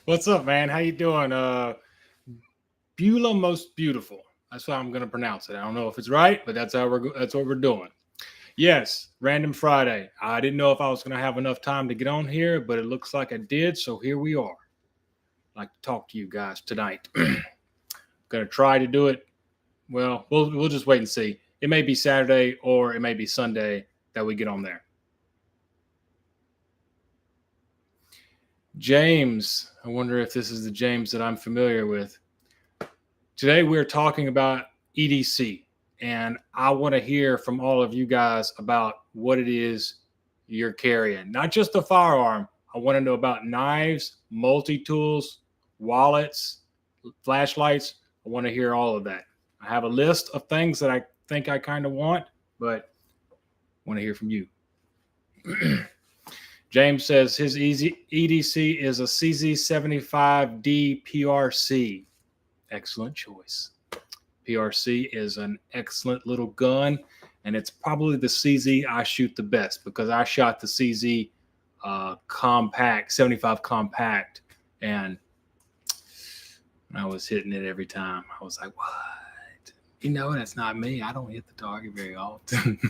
What's up, man? How you doing? Beulah Most Beautiful. That's how I'm gonna pronounce it. I don't know if it's right, but that's what we're doing. Yes, Random Friday. I didn't know if I was gonna have enough time to get on here, but it looks like I did. So here we are. I'd like to talk to you guys tonight. Gonna try to do it. Well, we'll just wait and see. It may be Saturday or it may be Sunday that we get on there. James. I wonder if this is the James that I'm familiar with. Today we're talking about EDC, and I want to hear from all of you guys about what it is you're carrying. Not just the firearm. I want to know about knives, multi-tools, wallets, flashlights. I want to hear all of that. I have a list of things that I think I kind of want, but I want to hear from you. James says his EDC is a CZ75D PRC. Excellent choice. PRC is an excellent little gun, and it's probably the CZ I shoot the best because I shot the CZ compact, 75 compact, and I was hitting it every time. I was like, what? That's not me. I don't hit the target very often.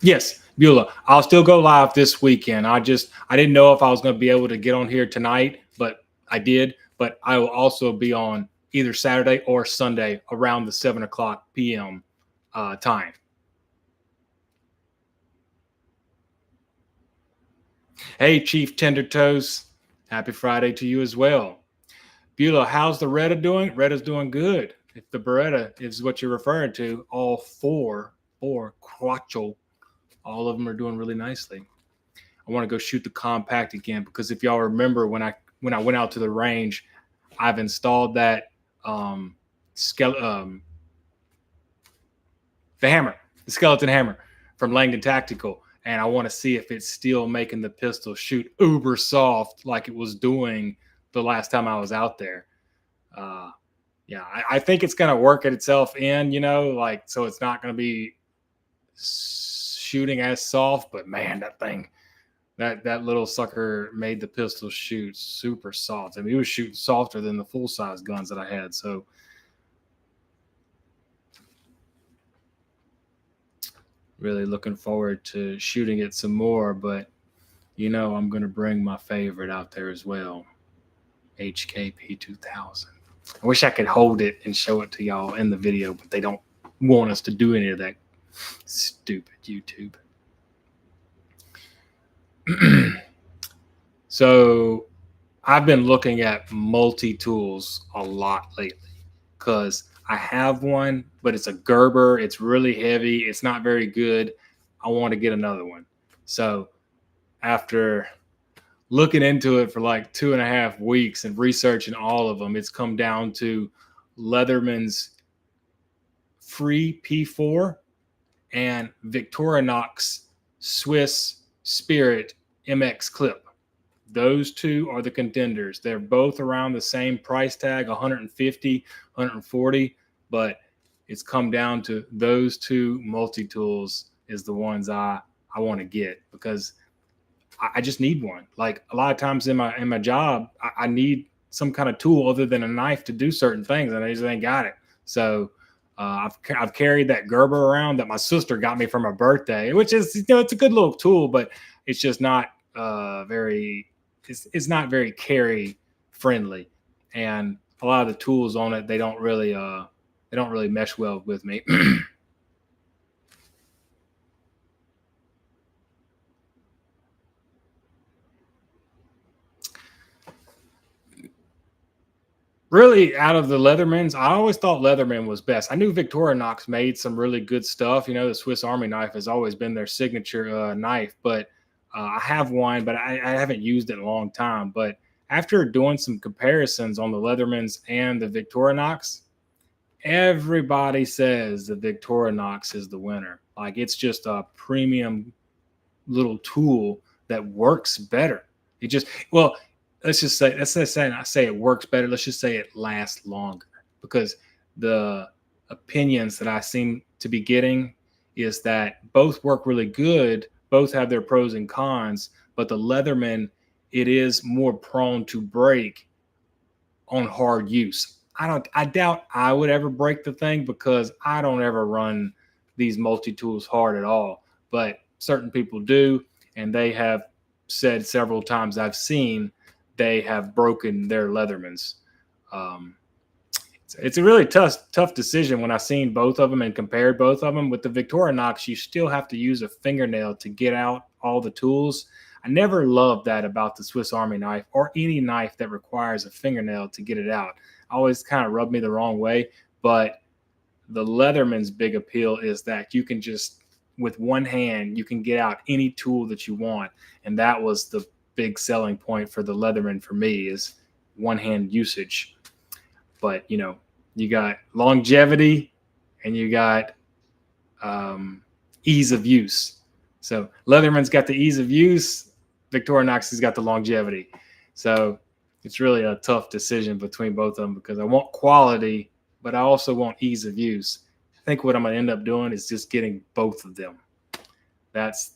Yes, Beulah. I'll still go live this weekend. I didn't know if I was going to be able to get on here tonight, but I did. But I will also be on either Saturday or Sunday around the 7 o'clock p.m. Time. Hey, Chief Tender Toes. Happy Friday to you as well. Beulah, how's the Beretta doing? Retta's doing good. If the Beretta is what you're referring to, all four quattro, all of them are doing really nicely. I want to go shoot the compact again because if y'all remember when I went out to the range, I've installed that the skeleton hammer from Langdon Tactical, and I want to see if it's still making the pistol shoot uber soft like it was doing the last time I was out there. Yeah, I think it's gonna work at itself in, so it's not gonna be shooting as soft, but man, that little sucker made the pistol shoot super soft. I mean, it was shooting softer than the full size guns that I had. So really looking forward to shooting it some more, but I'm going to bring my favorite out there as well. HKP 2000. I wish I could hold it and show it to y'all in the video, but they don't want us to do any of that. Stupid YouTube. So I've been looking at multi-tools a lot lately because I have one, but it's a Gerber. It's really heavy. It's not very good. I want to get another one. So after looking into it for like 2.5 weeks and researching all of them, it's come down to Leatherman's Free P4 and Victorinox Swiss Spirit MX Clip. Those two are the contenders. They're both around the same price tag, 150, 140, but it's come down to those two multi-tools is the ones I want to get because I just need one. Like a lot of times in my job, I need some kind of tool other than a knife to do certain things, and I just ain't got it. So I've carried that Gerber around that my sister got me for my birthday, which is it's a good little tool, but it's just not very. It's not very carry friendly, and a lot of the tools on it they don't really mesh well with me. Really, out of the Leathermans, I always thought Leatherman was best. I knew Victorinox made some really good stuff. The Swiss Army knife has always been their signature knife, but I have one, but I haven't used it in a long time. But after doing some comparisons on the Leathermans and the Victorinox, everybody says the Victorinox is the winner. Like it's just a premium little tool that works better. It just let's say it works better. Let's just say it lasts longer because the opinions that I seem to be getting is that both work really good, both have their pros and cons, but the Leatherman, it is more prone to break on hard use. I doubt I would ever break the thing because I don't ever run these multi-tools hard at all, but certain people do, and they have said several times I've seen they have broken their Leathermans. It's a really tough decision when I seen both of them and compared both of them. With the Victorinox, you still have to use a fingernail to get out all the tools. I never loved that about the Swiss Army knife or any knife that requires a fingernail to get it out. Always kind of rubbed me the wrong way. But the Leatherman's big appeal is that you can just, with one hand, you can get out any tool that you want. And that was the big selling point for the Leatherman for me, is one hand usage. But, you know, you got longevity and you got ease of use. So Leatherman's got the ease of use. Victorinox has got the longevity. So it's really a tough decision between both of them because I want quality, but I also want ease of use. I think what I'm going to end up doing is just getting both of them. That's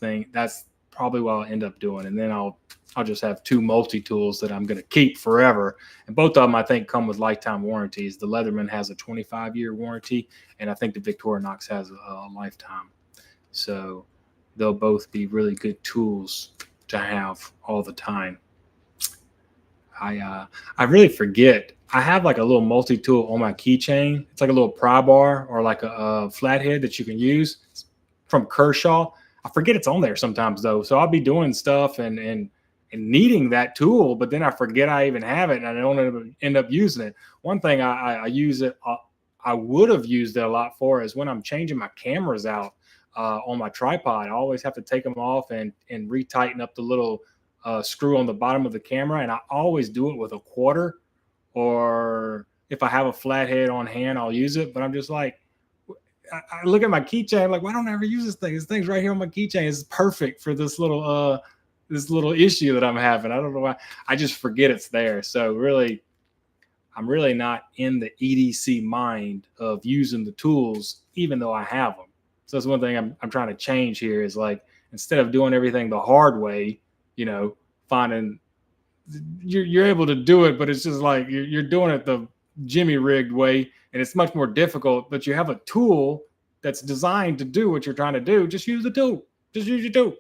probably what I'll end up doing. And then I'll just have two multi-tools that I'm going to keep forever. And both of them, I think, come with lifetime warranties. The Leatherman has a 25-year warranty, and I think the Victorinox has a lifetime. So they'll both be really good tools to have all the time. I really forget. I have like a little multi-tool on my keychain. It's like a little pry bar or like a flathead that you can use. It's from Kershaw. I forget it's on there sometimes though. So I'll be doing stuff and needing that tool, but then I forget I even have it and I don't end up using it. One thing I use it, I would have used it a lot for is when I'm changing my cameras out on my tripod. I always have to take them off and retighten up the little screw on the bottom of the camera. And I always do it with a quarter, or if I have a flathead on hand, I'll use it. But I'm just like, I look at my keychain, I'm like, why don't I ever use this thing? This thing's right here on my keychain. It's perfect for this little issue that I'm having. I don't know why. I just forget it's there. So really, I'm really not in the EDC mind of using the tools, even though I have them. So that's one thing I'm trying to change here is like, instead of doing everything the hard way, you know, finding you're able to do it, but it's just like you're doing it the Jimmy rigged way, and it's much more difficult. But you have a tool that's designed to do what you're trying to do. Just use the tool. Just use your tool.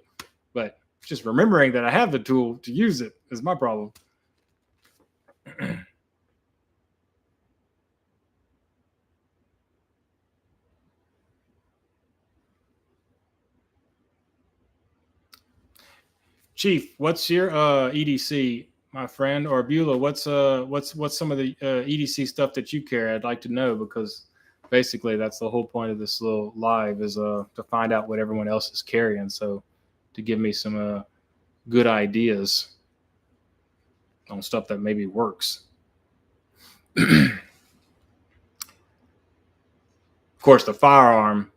But just remembering that I have the tool to use it is my problem. Chief, what's your EDC, my friend, or Beulah? What's some of the EDC stuff that you carry? I'd like to know, because basically that's the whole point of this little live is to find out what everyone else is carrying. So to give me some good ideas on stuff that maybe works. Of course, the firearm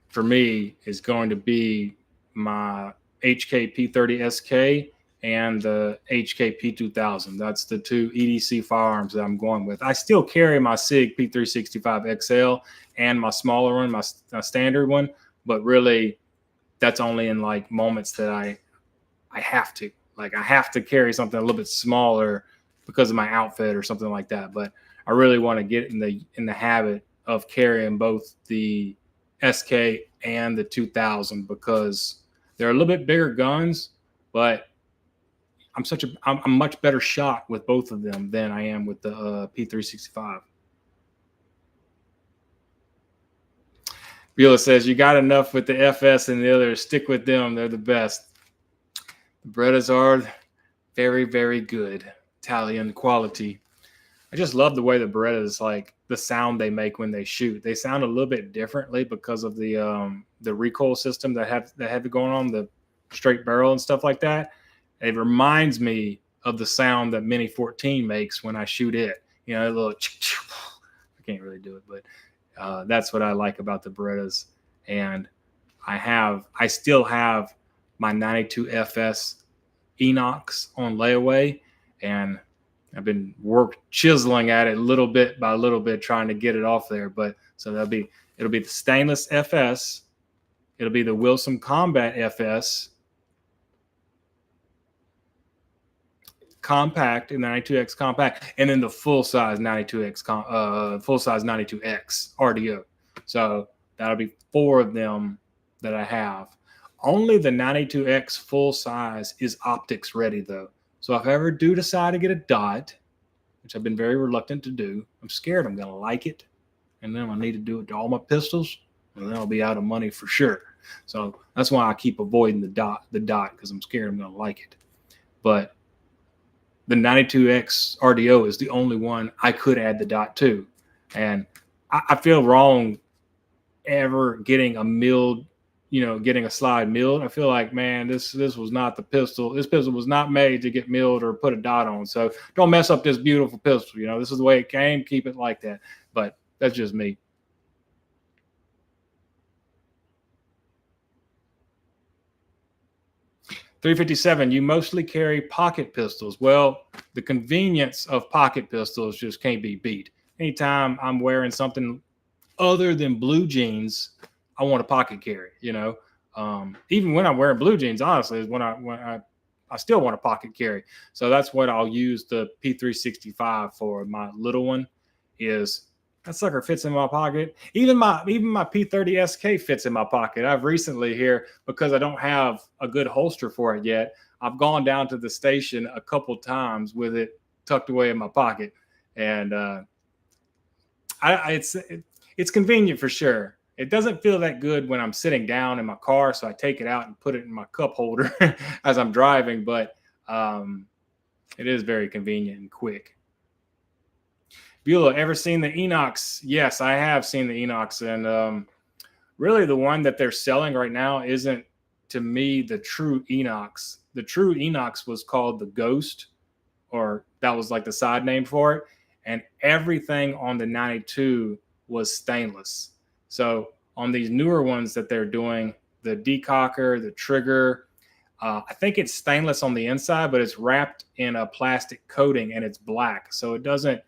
for me is going to be my HK P30 SK and the HK P2000. That's the two EDC firearms that I'm going with. I still carry my SIG P365 XL and my smaller one, my standard one, but really that's only in like moments that I have to. Like I have to carry something a little bit smaller because of my outfit or something like that. But I really want to get in the habit of carrying both the SK and the 2000 because they're a little bit bigger guns, but I'm much better shot with both of them than I am with the P365. Beulah says, you got enough with the FS and the others. Stick with them. They're the best. The Berettas are very, very good. Italian quality. I just love the way the Berettas, like the sound they make when they shoot. They sound a little bit differently because of the recoil system that have going on, the straight barrel and stuff like that. It reminds me of the sound that Mini 14 makes when I shoot it. You know, a little. I can't really do it, but that's what I like about the Berettas. And I still have my 92 FS Enox on layaway, and I've been chiseling at it little bit by little bit, trying to get it off there. But so it'll be the stainless FS, it'll be the Wilson Combat FS, compact and the 92X compact, and then the full size 92X full size 92X RDO. So that'll be 4 of them that I have. Only the 92X full size is optics ready though. So if I ever do decide to get a dot, which I've been very reluctant to do, I'm scared I'm gonna like it, and then I need to do it to all my pistols, and then I'll be out of money for sure. So that's why I keep avoiding the dot because I'm scared I'm gonna like it. But the 92X RDO is the only one I could add the dot to, and I feel wrong ever getting a milled, getting a slide milled. I feel like, man, this was not the pistol. This pistol was not made to get milled or put a dot on. So don't mess up this beautiful pistol. This is the way it came. Keep it like that. But that's just me. $357, you mostly carry pocket pistols. Well, the convenience of pocket pistols just can't be beat. Anytime I'm wearing something other than blue jeans, I want a pocket carry. Even when I'm wearing blue jeans, honestly, is when I still want a pocket carry. So that's what I'll use the P365 for. My little one is, that sucker fits in my pocket. Even my P30 SK fits in my pocket. I've recently here, because I don't have a good holster for it yet, I've gone down to the station a couple times with it tucked away in my pocket, and it's convenient for sure. It doesn't feel that good when I'm sitting down in my car, so I take it out and put it in my cup holder as I'm driving, but it is very convenient and quick. Beulah, ever seen the Enox? Yes, I have seen the Enox, and really the one that they're selling right now isn't, to me, the true Enox. The true Enox was called the Ghost, or that was like the side name for it, and everything on the 92 was stainless. So on these newer ones that they're doing, the decocker, the trigger, I think it's stainless on the inside, but it's wrapped in a plastic coating and it's black. So it doesn't,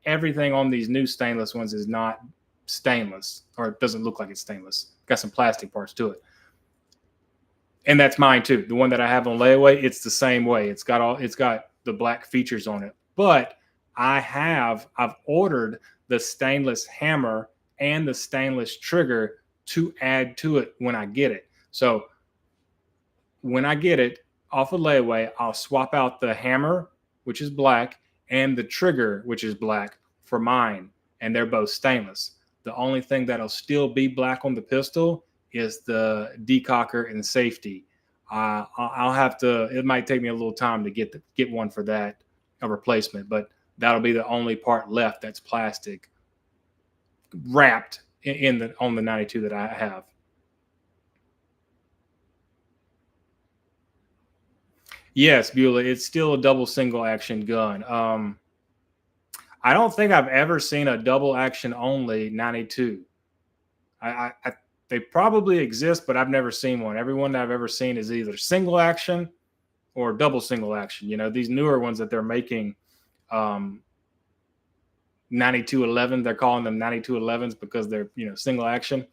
everything on these new stainless ones is not stainless, or it doesn't look like it's stainless. Got some plastic parts to it. And that's mine too. The one that I have on layaway, it's the same way. It's got the black features on it. But I've ordered the stainless hammer and the stainless trigger to add to it when I get it. So when I get it off of layaway, I'll swap out the hammer, which is black, and the trigger, which is black, for mine, and they're both stainless. The only thing that'll still be black on the pistol is the decocker and safety. I'll have to, it might take me a little time to get one for that, a replacement, but that'll be the only part left that's plastic wrapped on the 92 that I have. Yes, Beulah, it's still a double single action gun. I don't think I've ever seen a double action only 92. They probably exist, but I've never seen one. Every one that I've ever seen is either single action or double single action. These newer ones that they're making, 9211, they're calling them 9211s because they're, single action.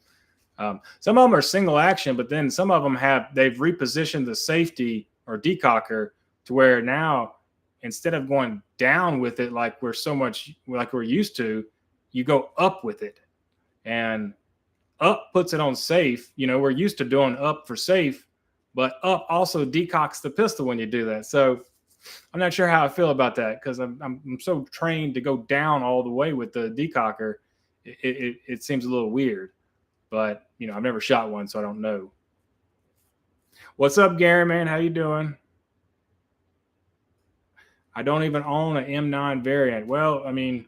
Some of them are single action, but then some of them they've repositioned the safety or decocker to where now, instead of going down with it like we're used to, you go up with it, and up puts it on safe. We're used to doing up for safe, but up also decocks the pistol when you do that. So I'm not sure how I feel about that, because I'm so trained to go down all the way with the decocker. It seems a little weird, but I've never shot one, so I don't know. What's up, Gary, man? How you doing? I don't even own an M9 variant. Well, I mean,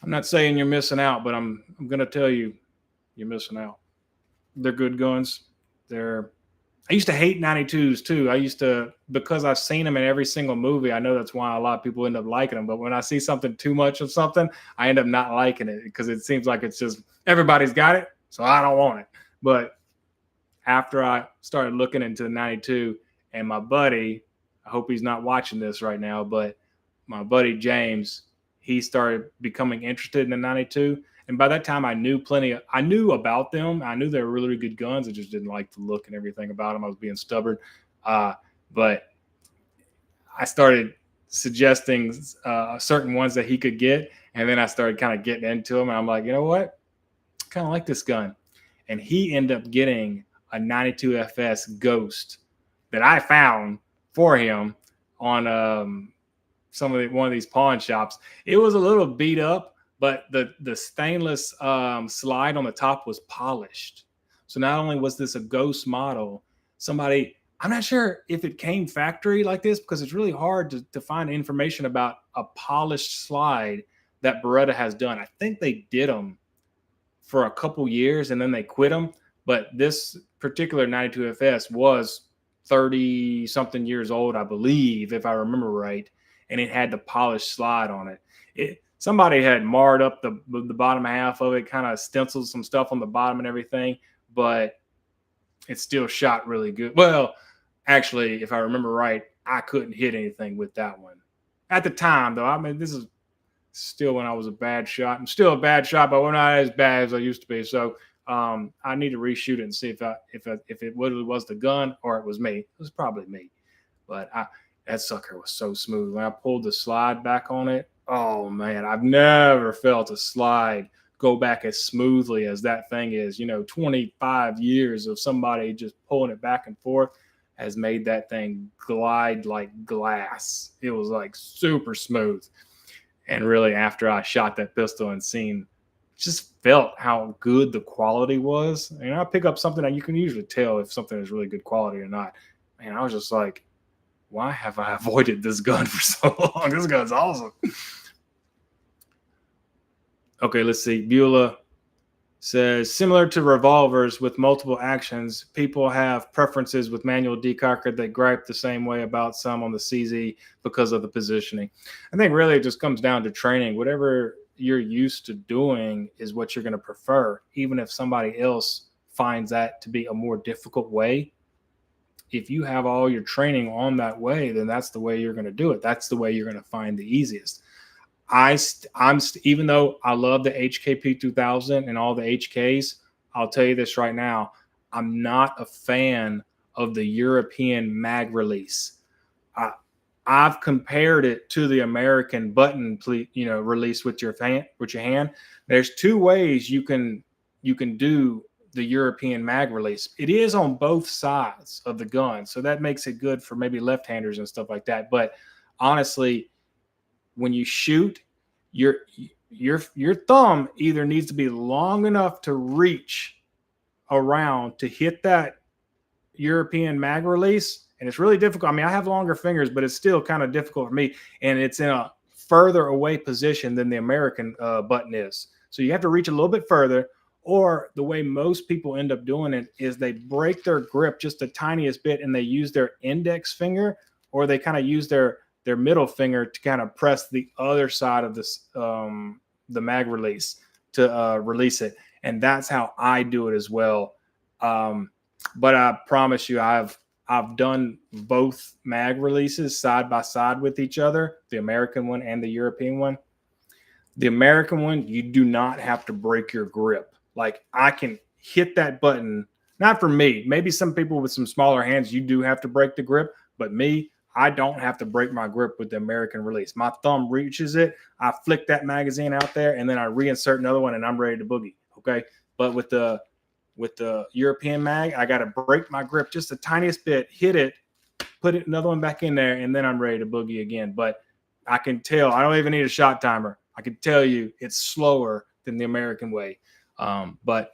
I'm not saying you're missing out, but I'm going to tell you you're missing out. They're good guns. I used to hate 92s too. Because I've seen them in every single movie. I know that's why a lot of people end up liking them. But when I see something too much of something, I end up not liking it, because it seems like it's just everybody's got it, so I don't want it. But after I started looking into the 92, and my buddy, I hope he's not watching this right now, but my buddy James, he started becoming interested in the 92. And by that time, I knew about them. I knew they were really, really good guns. I just didn't like the look and everything about them. I was being stubborn. But I started suggesting certain ones that he could get, and then I started kind of getting into them, and I'm like, you know what, I kind of like this gun, and he ended up getting a 92 FS Ghost that I found for him on one of these pawn shops. It was a little beat up, but the stainless slide on the top was polished. So not only was this a Ghost model, somebody, I'm not sure if it came factory like this, because it's really hard to find information about a polished slide that Beretta has done. I think they did them for a couple years and then they quit them. But this particular 92 FS was 30 something years old, I believe, if I remember right. And it had the polished slide on it. Somebody had marred up the bottom half of it, kind of stenciled some stuff on the bottom and everything, but it still shot really good. Well, actually, if I remember right, I couldn't hit anything with that one at the time, though. I mean, this is still when I was a bad shot. I'm still a bad shot, but we're not as bad as I used to be. So I need to reshoot it and see if it really was the gun or it was me. It was probably me, but that sucker was so smooth. When I pulled the slide back on it, oh man, I've never felt a slide go back as smoothly as that thing is. 25 years of somebody just pulling it back and forth has made that thing glide like glass. It was like super smooth. And really, after I shot that pistol and just felt how good the quality was. And I pick up something that you can usually tell if something is really good quality or not. Man, I was just like, why have I avoided this gun for so long? This gun's awesome. Okay, let's see. Beulah says, similar to revolvers with multiple actions, people have preferences with manual decocker that gripe the same way about some on the CZ because of the positioning. I think really it just comes down to training. Whatever you're used to doing is what you're going to prefer, even if somebody else finds that to be a more difficult way. If you have all your training on that way, then that's the way you're going to do it. That's the way you're going to find the easiest. Even though I love the HKP 2000 and all the HKs, I'll tell you this right now, I'm not a fan of the European mag release. I've compared it to the American button, release with your hand. There's two ways you can do the European mag release. It is on both sides of the gun, so that makes it good for maybe left-handers and stuff like that. But honestly, when you shoot, your thumb either needs to be long enough to reach around to hit that European mag release, and it's really difficult. I mean, I have longer fingers, but it's still kind of difficult for me, and it's in a further away position than the American button is. So you have to reach a little bit further, or the way most people end up doing it is they break their grip just the tiniest bit, and they use their index finger, or they kind of use their middle finger to kind of press the other side of this the mag release to release it. And that's how I do it as well. But I promise you, I've done both mag releases side by side with each other, the American one and the European one. The American one, you do not have to break your grip. Like, I can hit that button. Not for me. Maybe some people with some smaller hands, you do have to break the grip. But me, I don't have to break my grip with the American release. My thumb reaches it. I flick that magazine out there, and then I reinsert another one, and I'm ready to boogie. Okay. But with the European mag, I got to break my grip just the tiniest bit, hit it, put another one back in there, and then I'm ready to boogie again. But I can tell, I don't even need a shot timer. I can tell you it's slower than the American way. But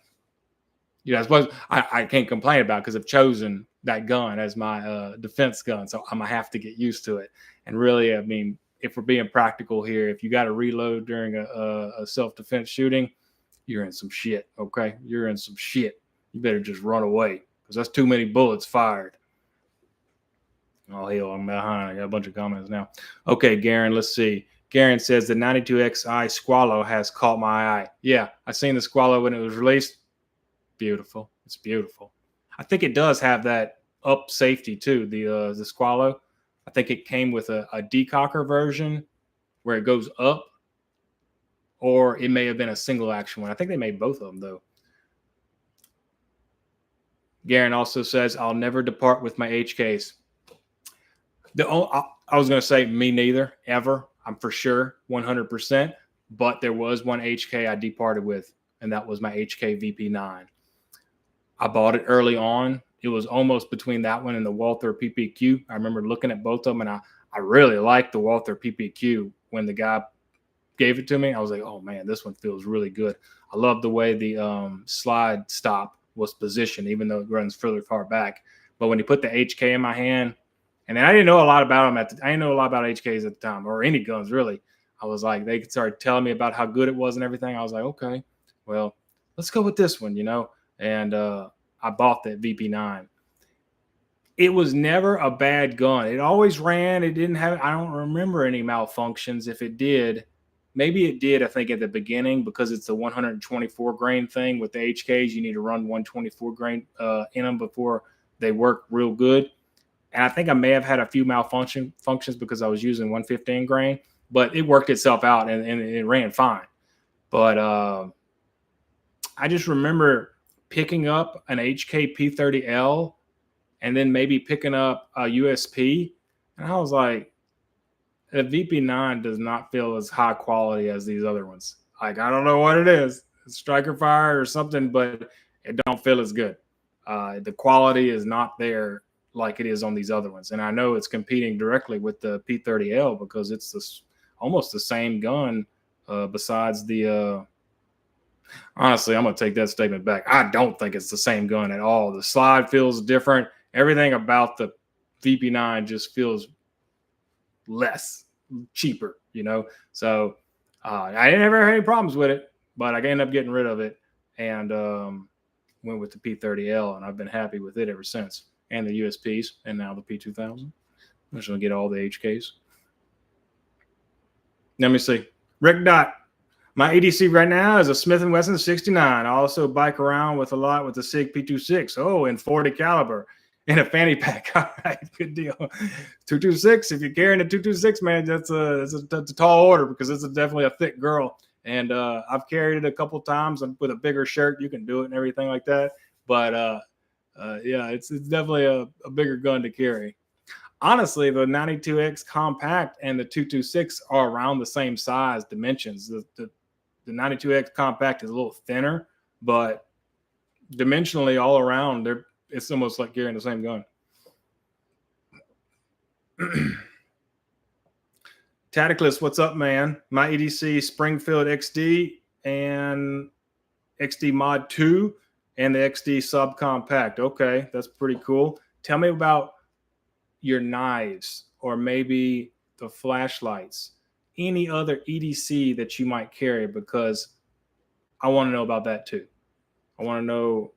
I suppose I can't complain about it because I've chosen that gun as my defense gun. So I'm going to have to get used to it. And really, I mean, if we're being practical here, if you got to reload during a self-defense shooting, you're in some shit, okay? You're in some shit. You better just run away because that's too many bullets fired. Oh, hell, I'm behind. I got a bunch of comments now. Okay, Garen, let's see. Garen says the 92XI Squallow has caught my eye. Yeah, I seen the Squallow when it was released. Beautiful. It's beautiful. I think it does have that up safety too, the Squallow. I think it came with a decocker version where it goes up, or it may have been a single action one. I think they made both of them though. Garen also says, I'll never depart with my HKs. I was going to say me neither, ever. I'm for sure 100%. But there was one HK I departed with, and that was my HK VP9. I bought it early on. It was almost between that one and the Walther PPQ. I remember looking at both of them, and I really liked the Walther PPQ. When the guy gave it to me, I was like, oh man, this one feels really good. I love the way the slide stop was positioned, even though it runs further far back. But when he put the HK in my hand, and I didn't know a lot about them I didn't know a lot about HKs at the time, or any guns really. I was like, they started telling me about how good it was and everything. I was like, okay, well, let's go with this one, And I bought that VP9. It was never a bad gun. It always ran. It didn't have, I don't remember any malfunctions. If it did, maybe it did, I think, at the beginning, because it's the 124 grain thing with the HKs. You need to run 124 grain in them before they work real good. And I think I may have had a few functions because I was using 115 grain, but it worked itself out and it ran fine. But I just remember picking up an HK P30L and then maybe picking up a USP. And I was like, the VP9 does not feel as high quality as these other ones. Like, I don't know what it is, striker fire or something, but it don't feel as good. The quality is not there like it is on these other ones. And I know it's competing directly with the P30L because it's almost the same gun besides the honestly, I'm going to take that statement back. I don't think it's the same gun at all. The slide feels different. Everything about the VP9 just feels cheaper, So I never had any problems with it, but I ended up getting rid of it and went with the P30L, and I've been happy with it ever since. And the USPs, and now the P2000. I'm just going to get all the HKs. Let me see. Rick Dot. My EDC right now is a Smith & Wesson 69. I also bike around with a lot with the SIG P26. Oh, and 40 caliber in a fanny pack. All right, good deal. 226. If you're carrying a 226, man, that's a tall order because it's definitely a thick girl. And I've carried it a couple times with a bigger shirt. You can do it and everything like that. But yeah, it's definitely a bigger gun to carry. Honestly, the 92X compact and the 226 are around the same size dimensions. The 92X compact is a little thinner, but dimensionally all around, it's almost like carrying the same gun. Tacticless, what's up, man? My EDC Springfield XD and XD Mod 2 and the XD subcompact. Okay, that's pretty cool. Tell me about your knives or maybe the flashlights, any other EDC that you might carry, because I want to know about that too. I want to know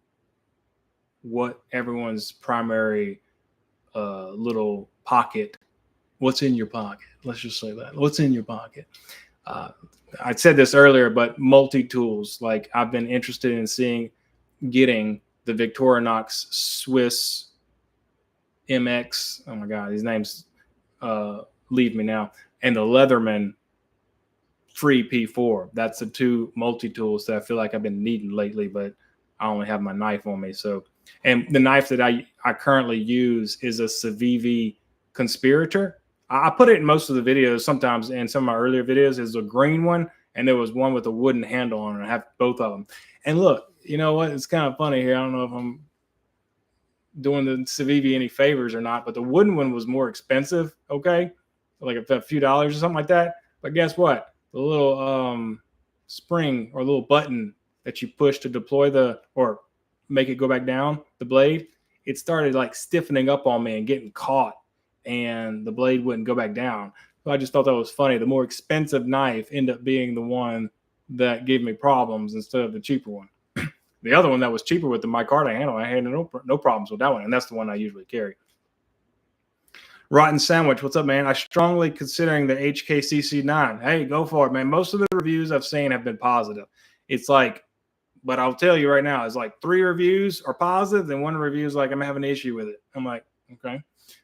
what everyone's primary little pocket, what's in your pocket. Let's just say that. What's in your pocket? I said this earlier, but multi-tools. Like, I've been interested in getting the Victorinox Swiss MX. Oh my God, these names leave me now. And the Leatherman Free P4. That's the two multi-tools that I feel like I've been needing lately, but I only have my knife on me. So, and the knife that I currently use is a Civivi Conspirator. I put it in most of the videos. Sometimes in some of my earlier videos is a green one, and there was one with a wooden handle on it. I have both of them. And look, you know what? It's kind of funny here. I don't know if I'm doing the Civivi any favors or not, but the wooden one was more expensive. Okay, like a few dollars or something like that. But guess what? The little spring or little button that you push to deploy or make it go back down, the blade, it started like stiffening up on me and getting caught, and the blade wouldn't go back down. So I just thought that was funny. The more expensive knife ended up being the one that gave me problems instead of the cheaper one. The other one that was cheaper with the micarta handle, I had no problems with that one, and that's the one I usually carry. Rotten Sandwich, what's up, man? I strongly considering the HKCC9. Hey, go for it, man. Most of the reviews I've seen have been positive. It's like, but I'll tell you right now, it's like 3 reviews are positive, and 1 review is like, I'm having an issue with it. I'm like, okay,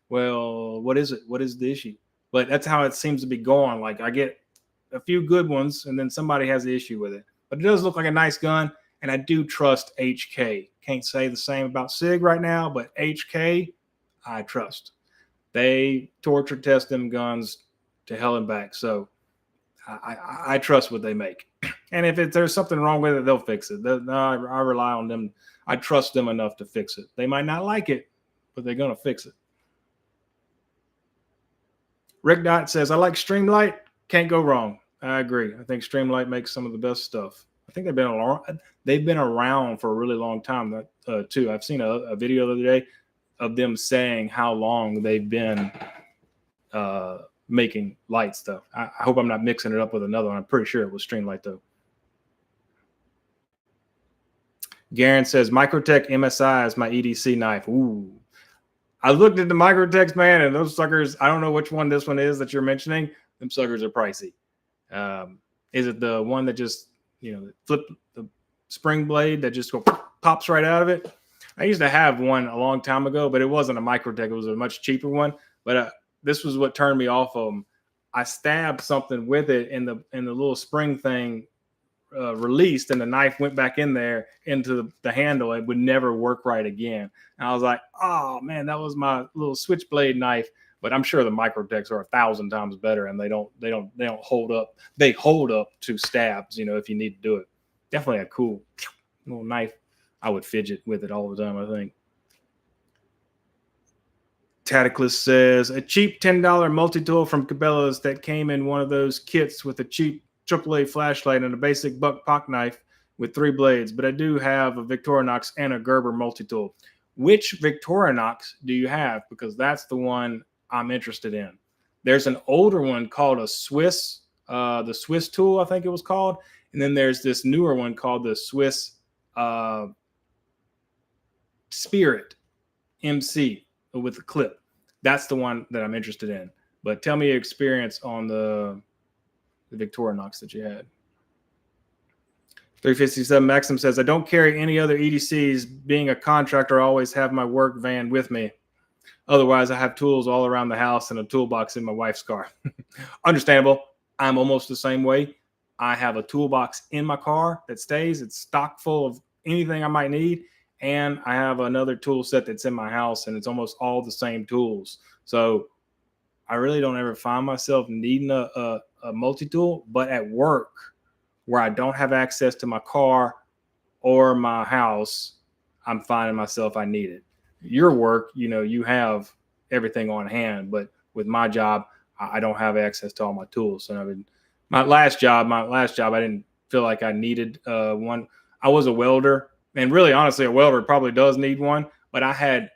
well, what is it? What is the issue? But that's how it seems to be going. Like, I get a few good ones, and then somebody has the issue with it. But it does look like a nice gun, and I do trust HK. Can't say the same about SIG right now, but HK, I trust. They torture test them guns to hell and back. So I trust what they make. And if there's something wrong with it, they'll fix it. I rely on them. I trust them enough to fix it. They might not like it, but they're going to fix it. Rick Dot says, I like Streamlight. Can't go wrong. I agree. I think Streamlight makes some of the best stuff. I think they've been around for a really long time too. I've seen a video the other day of them saying how long they've been making lights though. I hope I'm not mixing it up with another one. I'm pretty sure it was Streamlight though. Garen says Microtech MSI is my EDC knife. Ooh. I looked at the Microtechs, man, and those suckers, I don't know which one this one is that you're mentioning. Them suckers are pricey. Is it the one that just, flip the spring blade that just pops right out of it? I used to have one a long time ago, but it wasn't a Microtech. It was a much cheaper one. But this was what turned me off of them. I stabbed something with it, and the little spring thing released, and the knife went back in there into the handle. It would never work right again. And I was like, oh man, that was my little switchblade knife. But I'm sure the Microtechs are 1,000 times better, and they don't hold up. They hold up to stabs, if you need to do it. Definitely a cool little knife. I would fidget with it all the time, I think. Tadiclus says, a cheap $10 multi-tool from Cabela's that came in one of those kits with a cheap AAA flashlight and a basic buck pocket knife with 3 blades, but I do have a Victorinox and a Gerber multi-tool. Which Victorinox do you have? Because that's the one I'm interested in. There's an older one called a Swiss, the Swiss tool, I think it was called. And then there's this newer one called the Swiss Spirit MC with the clip. That's the one that I'm interested in. But tell me your experience on the Victorinox that you had. 357 Maxim says, I don't carry any other EDCs. Being a contractor, I always have my work van with me. Otherwise, I have tools all around the house and a toolbox in my wife's car. Understandable. I'm almost the same way. I have a toolbox in my car that stays. It's stocked full of anything I might need. And I have another tool set that's in my house, and it's almost all the same tools. So I really don't ever find myself needing a multi-tool, but at work where I don't have access to my car or my house, I'm finding myself I need it. Your work, you have everything on hand, but with my job, I don't have access to all my tools. So my last job, I didn't feel like I needed one. I was a welder, and really, honestly, a welder probably does need one, but I had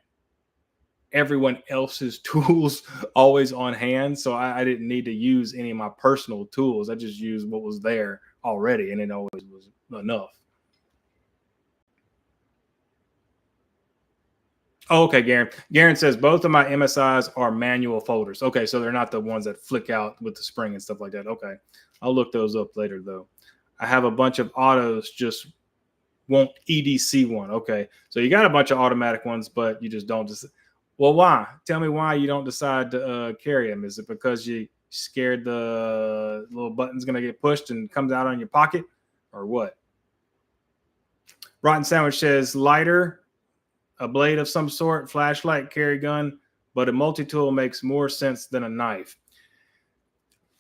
everyone else's tools always on hand, so I didn't need to use any of my personal tools. I just used what was there already, and it always was enough. Oh, okay, Garen. Garen says both of my MSIs are manual folders. Okay, so they're not the ones that flick out with the spring and stuff like that. Okay, I'll look those up later, though. I have a bunch of autos, just won't EDC one. Okay, so you got a bunch of automatic ones, but you just don't. Well, why? Tell me why you don't decide to carry them. Is it because you scared the little button's going to get pushed and comes out on your pocket, or what? Rotten Sandwich says lighter, a blade of some sort, flashlight, carry gun, but a multi-tool makes more sense than a knife.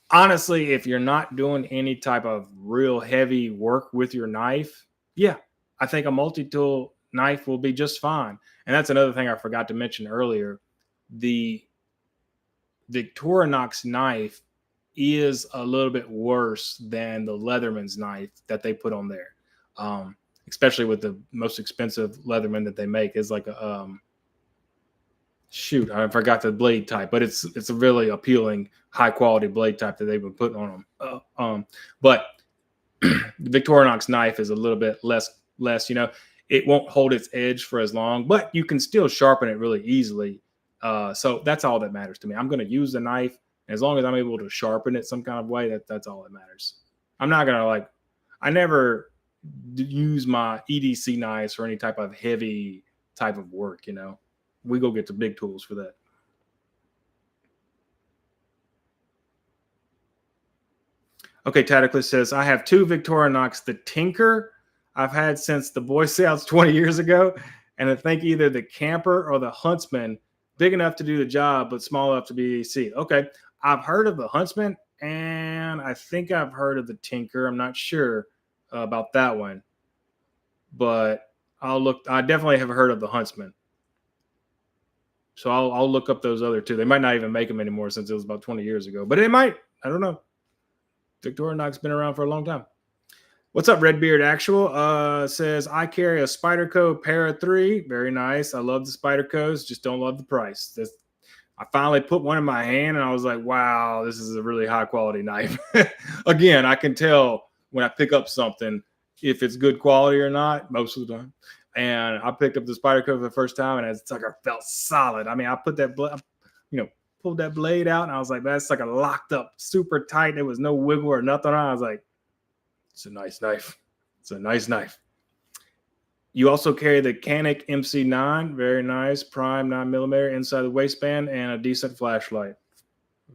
Honestly, if you're not doing any type of real heavy work with your knife, yeah, I think a multi-tool knife will be just fine. And that's another thing I forgot to mention earlier. The Victorinox knife is a little bit worse than the Leatherman's knife that they put on there. Especially with the most expensive Leatherman that they make is like a shoot, I forgot the blade type, but it's a really appealing, high quality blade type that they've been putting on them. But the Victorinox knife is a little bit less, it won't hold its edge for as long, but you can still sharpen it really easily. So that's all that matters to me. I'm going to use the knife, and as long as I'm able to sharpen it some kind of way, that's all that matters. I'm not going to I never use my EDC knives for any type of heavy type of work. We go get the big tools for that. Okay, Tadiclus says, I have 2 Victorinox, the Tinker I've had since the Boy Scouts 20 years ago, and I think either the Camper or the Huntsman big enough to do the job, but small enough to be EDC. Okay, I've heard of the Huntsman, and I think I've heard of the Tinker. I'm not sure about that one, but I'll look. I definitely have heard of the Huntsman, so I'll look up those other two. They might not even make them anymore since it was about 20 years ago, but it might. I don't know. Victorinox been around for a long time. What's up, Redbeard Actual? Says, I carry a Spyderco Para 3. Very nice. I love the Spydercos, just don't love the price. I finally put one in my hand, and I was like, wow, this is a really high-quality knife. Again, I can tell when I pick up something if it's good quality or not, most of the time. And I picked up the Spyderco for the first time, and it's like I felt solid. I mean, I put that, pulled that blade out, and I was like, that's like a locked up, super tight. There was no wiggle or nothing. I was like, it's a nice knife. It's a nice knife. You also carry the Canik MC9. Very nice. Prime 9mm inside the waistband and a decent flashlight.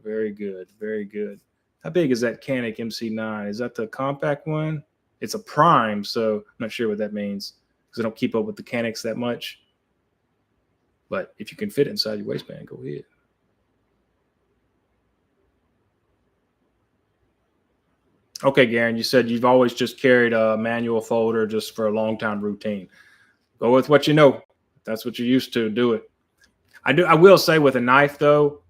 Very good. Very good. How big is that Canik MC9? Is that the compact one? It's a prime, so I'm not sure what that means because I don't keep up with the Caniks that much. But if you can fit inside your waistband, go ahead. Okay, Garen, you said you've always just carried a manual folder just for a long time routine. Go with what you know. If that's what you're used to. Do it. I will say with a knife though,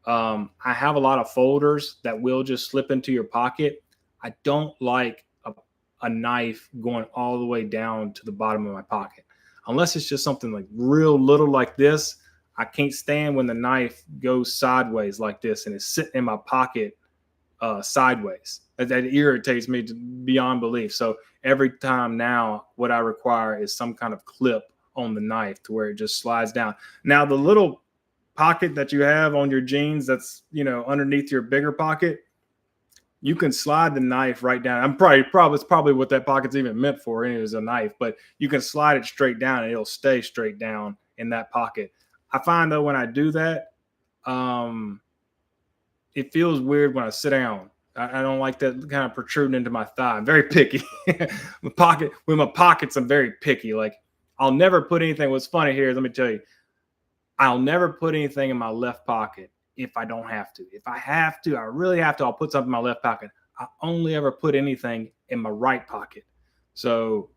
I have a lot of folders that will just slip into your pocket. I don't like a knife going all the way down to the bottom of my pocket, unless it's just something like real little like this. I can't stand when the knife goes sideways like this and it's sitting in my pocket sideways. That irritates me beyond belief. So every time now, what I require is some kind of clip on the knife to where it just slides down. Now, the little pocket that you have on your jeans that's, underneath your bigger pocket, you can slide the knife right down. It's probably what that pocket's even meant for. It is a knife, but you can slide it straight down and it'll stay straight down in that pocket. I find though when I do that, it feels weird when I sit down. I don't like that kind of protruding into my thigh. I'm very picky. With my pockets, I'm very picky. Like I'll never put anything. What's funny here is, let me tell you, I'll never put anything in my left pocket if I don't have to. If I have to, I really have to, I'll put something in my left pocket. I only ever put anything in my right pocket. So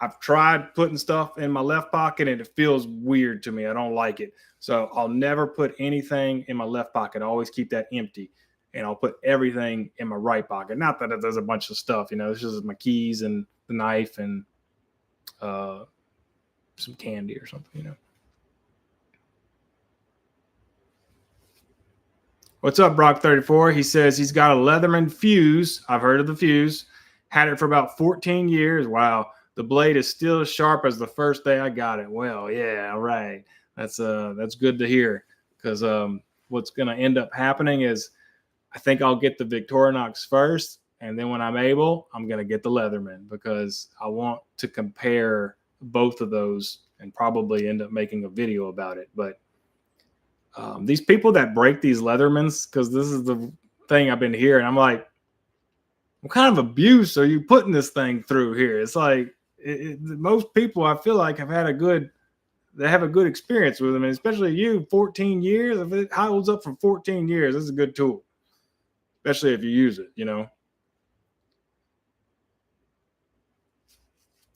I've tried putting stuff in my left pocket and it feels weird to me. I don't like it. So I'll never put anything in my left pocket. I always keep that empty. And I'll put everything in my right pocket. Not that there's a bunch of stuff, it's just my keys and the knife and some candy or something, What's up, Brock34? He says he's got a Leatherman Fuse. I've heard of the Fuse. Had it for about 14 years. Wow. The blade is still as sharp as the first day I got it. Well, yeah, all right. That's good to hear, because what's going to end up happening is I think I'll get the Victorinox first, and then when I'm able, I'm going to get the Leatherman, because I want to compare both of those and probably end up making a video about it. But these people that break these Leathermans, because this is the thing I've been hearing, I'm like, what kind of abuse are you putting this thing through here? It's like most people I feel like have a good experience with them, and especially you, 14 years. If it holds up for 14 years, this is a good tool. Especially if you use it,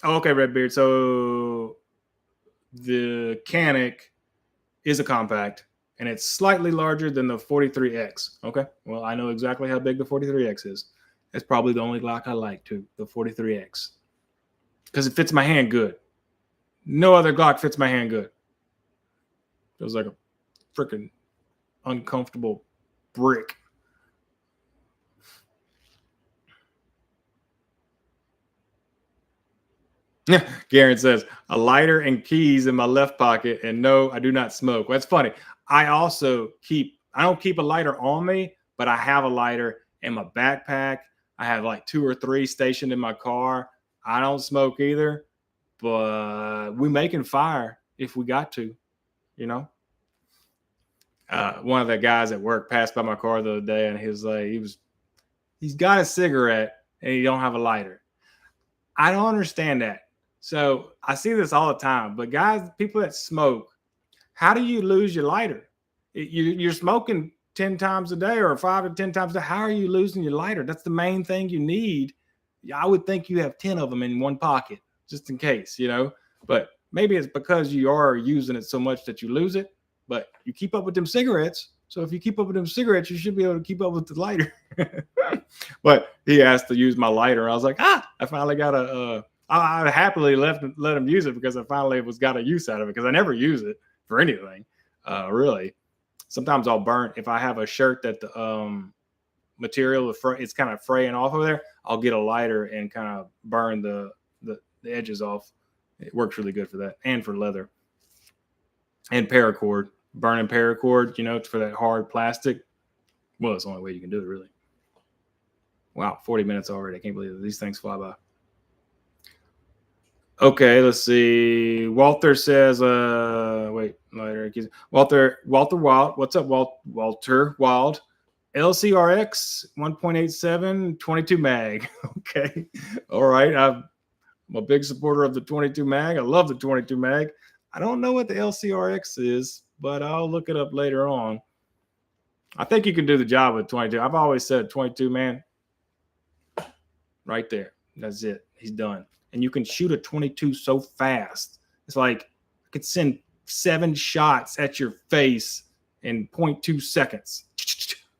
Oh, okay, Redbeard. So the Canik is a compact, and it's slightly larger than the 43X. Okay, well, I know exactly how big the 43X is. It's probably the only Glock I like, too, the 43X. Because it fits my hand good. No other Glock fits my hand good. Feels like a freaking uncomfortable brick. Garen says, a lighter and keys in my left pocket, and no, I do not smoke. Well, that's funny. I don't keep a lighter on me, but I have a lighter in my backpack. I have like 2 or 3 stationed in my car. I don't smoke either, but we making fire if we got to, One of the guys at work passed by my car the other day, and he was like, he's got a cigarette and he don't have a lighter. I don't understand that. So I see this all the time, but guys, people that smoke, How do you lose your lighter? You're smoking 10 times a day or 5 to 10 times a day. How are you losing your lighter? That's the main thing you need. I would think you have 10 of them in one pocket just in case, but maybe it's because you are using it so much that you lose it, but you keep up with them cigarettes. So if you keep up with them cigarettes, you should be able to keep up with the lighter. But he asked to use my lighter. I was like, I finally got I happily let him use it because I finally got a use out of it because I never use it for anything, really. Sometimes I'll burn if I have a shirt that the material it's kind of fraying off over there. I'll get a lighter and kind of burn the edges off. It works really good for that and for leather and paracord. Burning paracord, for that hard plastic. Well, it's the only way you can do it, really. Wow, 40 minutes already. I can't believe it. These things fly by. Okay, let's see. Walter says, wait, later. Walter Wild. What's up, Walter Wild? LCRX 1.87 22 mag. Okay. All right. I'm a big supporter of the 22 mag. I love the 22 mag. I don't know what the LCRX is, but I'll look it up later on. I think you can do the job with 22. I've always said 22, man. Right there. That's it. He's done. And you can shoot a 22 so fast. It's like I could send 7 shots at your face in 0.2 seconds.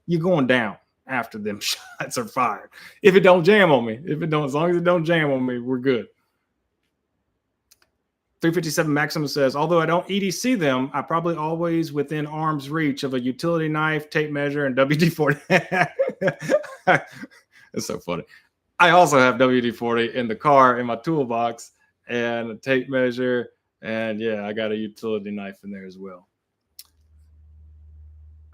You're going down after them shots are fired. If it don't jam on me, as long as it don't jam on me, we're good. 357 Maximum says, although I don't EDC them, I probably always within arm's reach of a utility knife, tape measure, and WD-40. It's so funny. I also have WD-40 in the car in my toolbox and a tape measure. And yeah, I got a utility knife in there as well.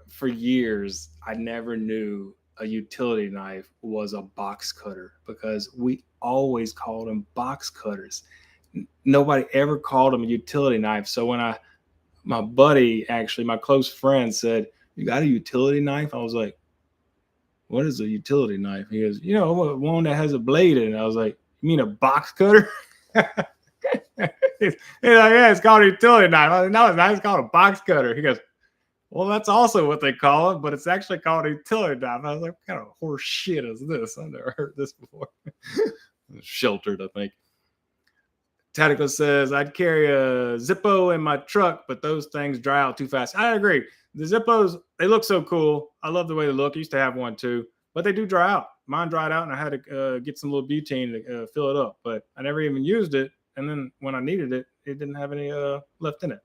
For years, I never knew a utility knife was a box cutter because we always called them box cutters. Nobody ever called them a utility knife. So when my buddy, actually, my close friend said, you got a utility knife? I was like, what is a utility knife? He goes, one that has a blade in it. I was like, you mean a box cutter? He's like, yeah, it's called a utility knife. I was like, no, it's not. It's called a box cutter. He goes, well, that's also what they call it, but it's actually called a utility knife. I was like, what kind of horse shit is this? I've never heard this before. Sheltered, I think. Tactical says, I'd carry a Zippo in my truck, but those things dry out too fast. I agree. The Zippos, they look so cool. I love the way they look. I used to have one too, but they do dry out. Mine dried out and I had to get some little butane to fill it up, but I never even used it. And then when I needed it, it didn't have any left in it.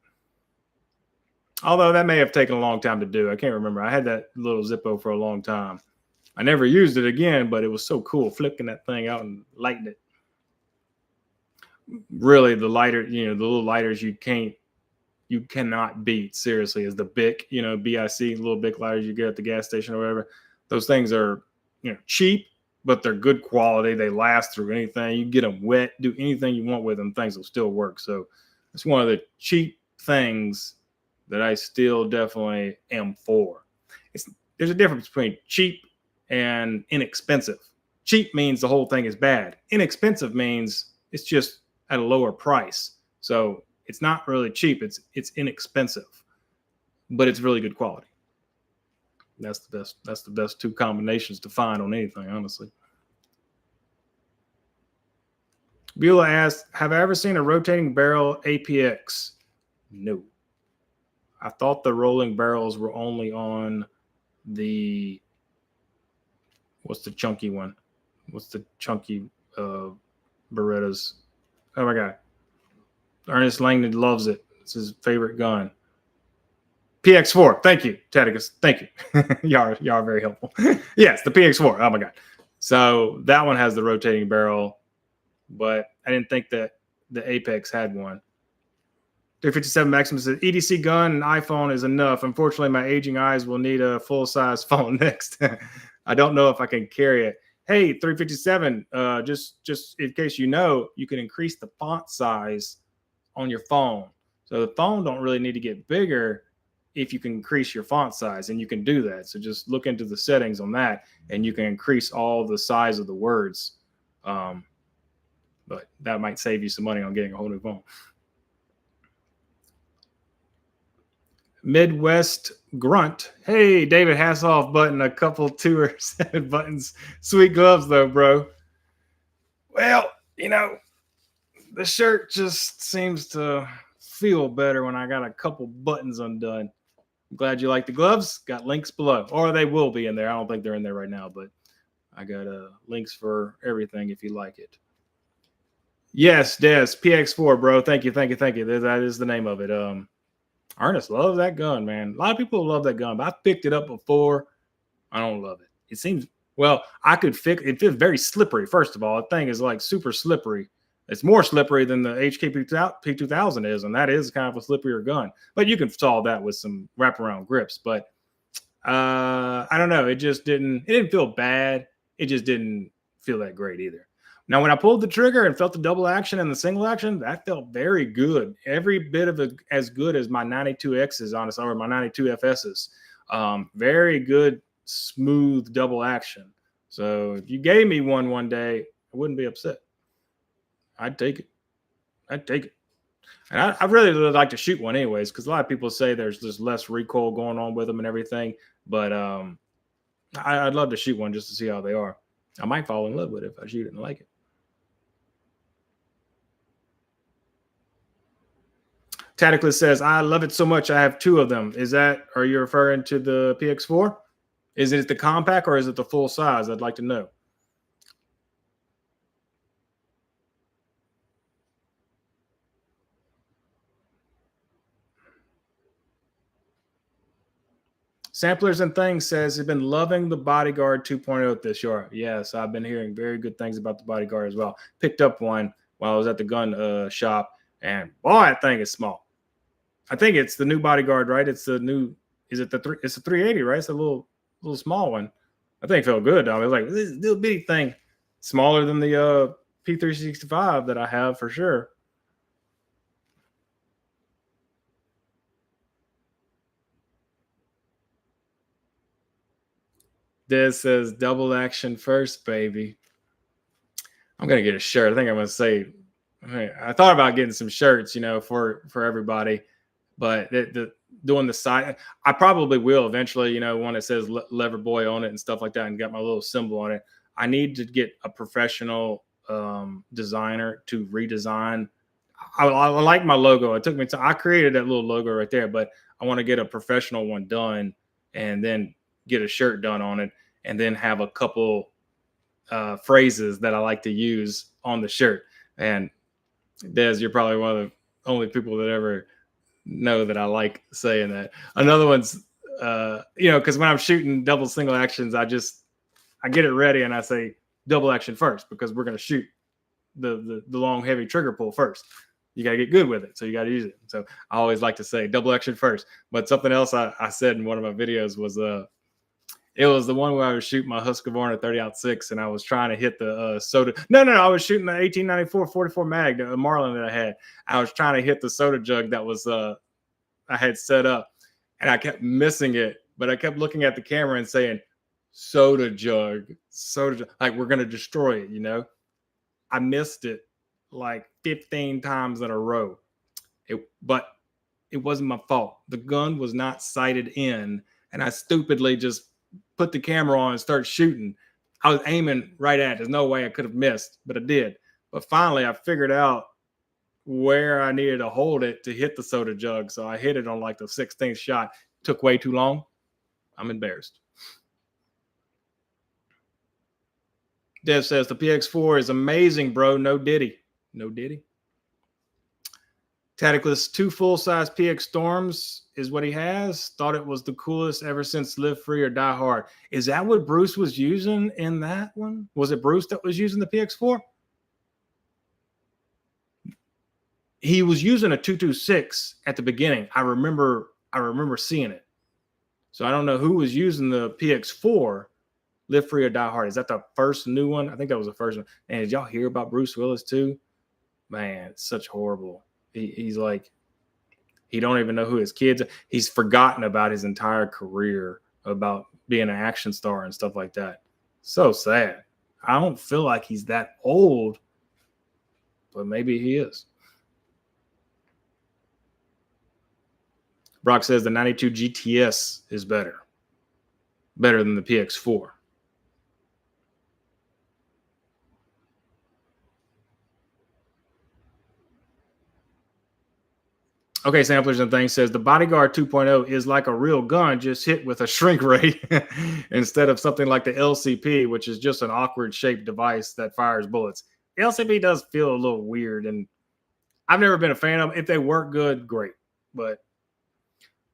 Although that may have taken a long time to do. I can't remember. I had that little Zippo for a long time. I never used it again, but it was so cool flicking that thing out and lighting it. Really, the lighter, the little lighters you cannot beat, seriously, is the BIC, BIC, little BIC lighters you get at the gas station or whatever. Those things are, cheap, but they're good quality. They last through anything. You get them wet, do anything you want with them, things will still work. So it's one of the cheap things that I still definitely am for. There's a difference between cheap and inexpensive. Cheap means the whole thing is bad. Inexpensive means it's just at a lower price. So it's not really cheap. It's inexpensive, but it's really good quality. That's the best. That's the best two combinations to find on anything, honestly. Beulah asked, have I ever seen a rotating barrel APX? No. I thought the rolling barrels were only on the, what's the chunky one? What's the chunky Berettas? Oh my God. Ernest Langdon loves it. It's his favorite gun. PX4. Thank you, Taticus. Thank you. y'all are very helpful. Yes, the PX4. Oh my God. So that one has the rotating barrel, but I didn't think that the Apex had one. 357 Maximus says, EDC gun and iPhone is enough. Unfortunately, my aging eyes will need a full-size phone next. I don't know if I can carry it. Hey, 357, just in case you know, you can increase the font size on your phone. So the phone don't really need to get bigger if you can increase your font size, and you can do that. So just look into the settings on that, and you can increase all the size of the words. But that might save you some money on getting a whole new phone. Midwest Grunt. Hey, David Hasselhoff button, a couple 2 or 7 buttons. Sweet gloves, though, bro. Well, the shirt just seems to feel better when I got a couple buttons undone. I'm glad you like the gloves. Got links below, or they will be in there. I don't think they're in there right now, but I got links for everything if you like it. Yes, Des, PX4, bro. Thank you. That is the name of it. Ernest loves that gun, man. A lot of people love that gun, but I've picked it up before. I don't love it. It seems, well, I could fix it. Feels very slippery, first of all. The thing is like super slippery. It's more slippery than the P2000 is, and that is kind of a slipperier gun. But you can solve that with some wraparound grips. But I don't know. It didn't feel bad. It just didn't feel that great either. Now, when I pulled the trigger and felt the double action and the single action, that felt very good. Every bit of it as good as my 92Xs, honestly, or my 92 FSs. Very good, smooth double action. So if you gave me one day, I wouldn't be upset. I'd take it. And I really would like to shoot one anyways, because a lot of people say there's just less recoil going on with them and everything. But I'd love to shoot one just to see how they are. I might fall in love with it if I shoot it and like it. Tactically says, I love it so much. I have 2 of them. Are you referring to the PX4? Is it the compact or is it the full size? I'd like to know. Samplers and Things says he's been loving the Bodyguard 2.0 this year. Yes, I've been hearing very good things about the Bodyguard as well. Picked up one while I was at the gun shop, and boy, that thing is small. I think it's the new Bodyguard, right? It's the new. It's a 380, right? It's a little small one. I think it felt good, though. It was like this little bitty thing, smaller than the P365 that I have for sure. Des says double action first, baby. I'm gonna get a shirt. I think I'm gonna say. I thought about getting some shirts, for everybody, but doing the side, I probably will eventually. One that says Leverboy on it and stuff like that, and got my little symbol on it. I need to get a professional designer to redesign. I like my logo. It took me time. I created that little logo right there, but I want to get a professional one done, and then get a shirt done on it, and then have a couple phrases that I like to use on the shirt. And Des, you're probably one of the only people that ever know that I like saying that. Another one's, because when I'm shooting double single actions, I get it ready and I say double action first, because we're going to shoot the long, heavy trigger pull first. You got to get good with it. So you got to use it. So I always like to say double action first. But something else I said in one of my videos was, it was the one where I was shooting my Husqvarna 30-06, and I was trying to hit the soda. No, I was shooting the 1894 44 mag, the Marlin that I had. I was trying to hit the soda jug that was I had set up, and I kept missing it. But I kept looking at the camera and saying, soda jug, like we're gonna destroy it. I missed it like 15 times in a row. But it wasn't my fault. The gun was not sighted in, and I stupidly just put the camera on and start shooting. I was aiming right at it. There's no way I could have missed, but I did. But finally, I figured out where I needed to hold it to hit the soda jug. So I hit it on like the 16th shot. Took way too long. I'm embarrassed. Dev says the PX4 is amazing, bro. No diddy. Tacticless 2 full-size PX Storms is what he has. Thought it was the coolest ever since Live Free or Die Hard. Is that what Bruce was using in that one? Was it Bruce that was using the PX4? He was using a 226 at the beginning. I remember seeing it. So I don't know who was using the PX4, Live Free or Die Hard. Is that the first new one? I think that was the first one. And did y'all hear about Bruce Willis too? Man, it's such horrible. He's like, he don't even know who his kids are. He's forgotten about his entire career, about being an action star and stuff like that. So sad. I don't feel like he's that old, but maybe he is. Brock says the 92 GTS is better than the PX4. Okay, Samplers and Things says the Bodyguard 2.0 is like a real gun, just hit with a shrink ray instead of something like the LCP, which is just an awkward shaped device that fires bullets. The LCP does feel a little weird, and I've never been a fan of them. If they work good, great. But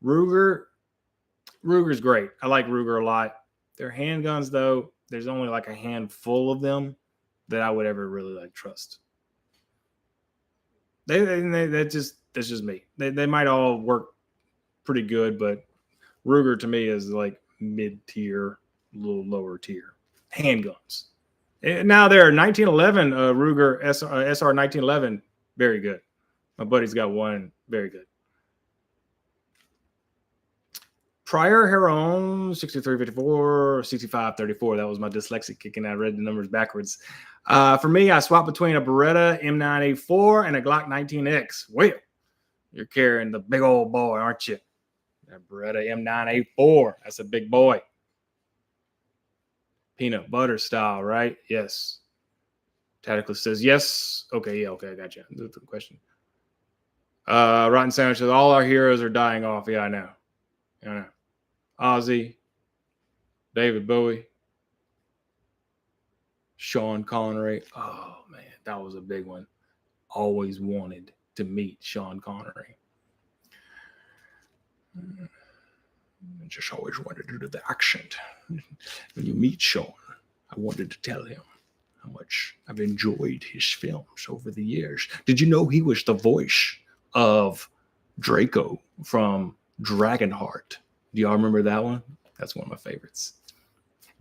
Ruger's great. I like Ruger a lot. Their handguns, though, there's only like a handful of them that I would ever really like trust. That's just me. They might all work pretty good, but Ruger to me is like mid-tier, a little lower tier. Handguns. Now there are 1911 Ruger SR 1911, very good. My buddy's got one, very good. Prior Heron 6354, 6534. That was my dyslexic kicking. I read the numbers backwards. For me, I swapped between a Beretta M9A4 and a Glock 19X. Well, you're carrying the big old boy, aren't you? That Beretta M9A4. That's a big boy. Peanut butter style, right? Yes. Tactical says yes. Okay, yeah, okay, I got you. The question. Rotten Sandwich says all our heroes are dying off. Yeah, I know. Ozzy, David Bowie, Sean Connery. Oh man, that was a big one. Always wanted to meet Sean Connery. Just always wanted to do the accent. When you meet Sean, I wanted to tell him how much I've enjoyed his films over the years. Did you know he was the voice of Draco from Dragonheart? Do y'all remember that one? That's one of my favorites.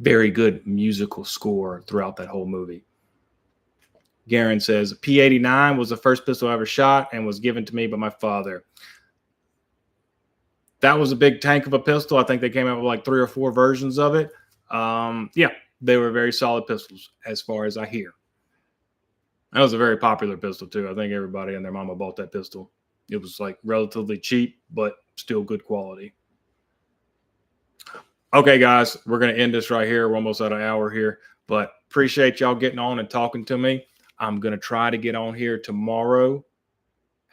Very good musical score throughout that whole movie. Garen says, P89 was the first pistol I ever shot and was given to me by my father. That was a big tank of a pistol. I think they came out with like 3 or 4 versions of it. Yeah, they were very solid pistols as far as I hear. That was a very popular pistol too. I think everybody and their mama bought that pistol. It was like relatively cheap, but still good quality. Okay, guys, we're going to end this right here. We're almost at an hour here, but appreciate y'all getting on and talking to me. I'm going to try to get on here tomorrow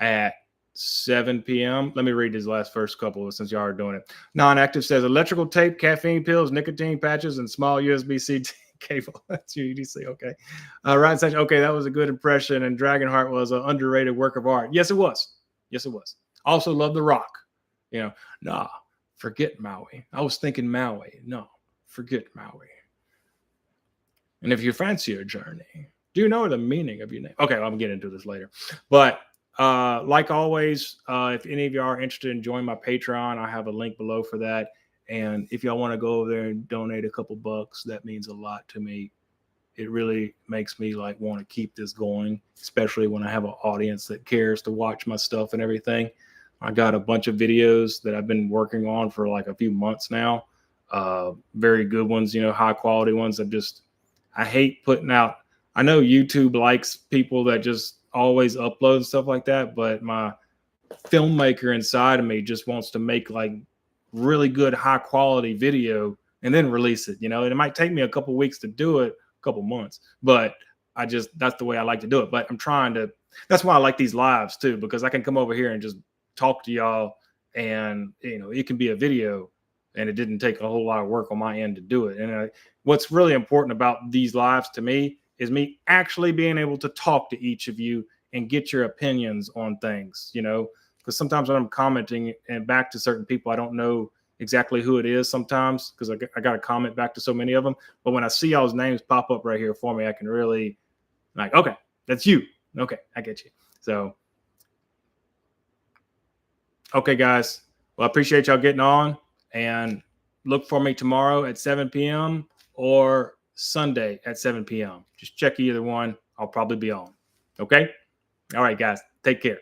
at 7 p.m. Let me read these first couple since y'all are doing it. Non-active says electrical tape, caffeine pills, nicotine patches, and small USB-C cable. That's your EDC. Okay. Ryan says, okay, that was a good impression. And Dragonheart was an underrated work of art. Yes, it was. Yes, it was. Also love The Rock. Nah. Forget Maui. I was thinking Maui. No, forget Maui. And if you fancy a journey, do you know the meaning of your name? Okay, I'm getting into this later. But like always, if any of you are interested in joining my Patreon, I have a link below for that. And if y'all want to go over there and donate a couple bucks, that means a lot to me. It really makes me like want to keep this going, especially when I have an audience that cares to watch my stuff and everything. I got a bunch of videos that I've been working on for like a few months now. Very good ones, high quality ones. I hate putting out. I know YouTube likes people that just always upload and stuff like that, but my filmmaker inside of me just wants to make like really good high quality video and then release it. And it might take me a couple weeks to do it, a couple months, but that's the way I like to do it. But that's why I like these lives too, because I can come over here and just talk to y'all, and it can be a video, and it didn't take a whole lot of work on my end to do it. And what's really important about these lives to me is me actually being able to talk to each of you and get your opinions on things, because sometimes when I'm commenting and back to certain people, I don't know exactly who it is sometimes because I got to comment back to so many of them. But when I see y'all's names pop up right here for me, I can really like, okay, that's you. Okay, I get you. So okay, guys. Well, I appreciate y'all getting on, and look for me tomorrow at 7 p.m. or Sunday at 7 p.m. Just check either one. I'll probably be on. Okay? All right, guys. Take care.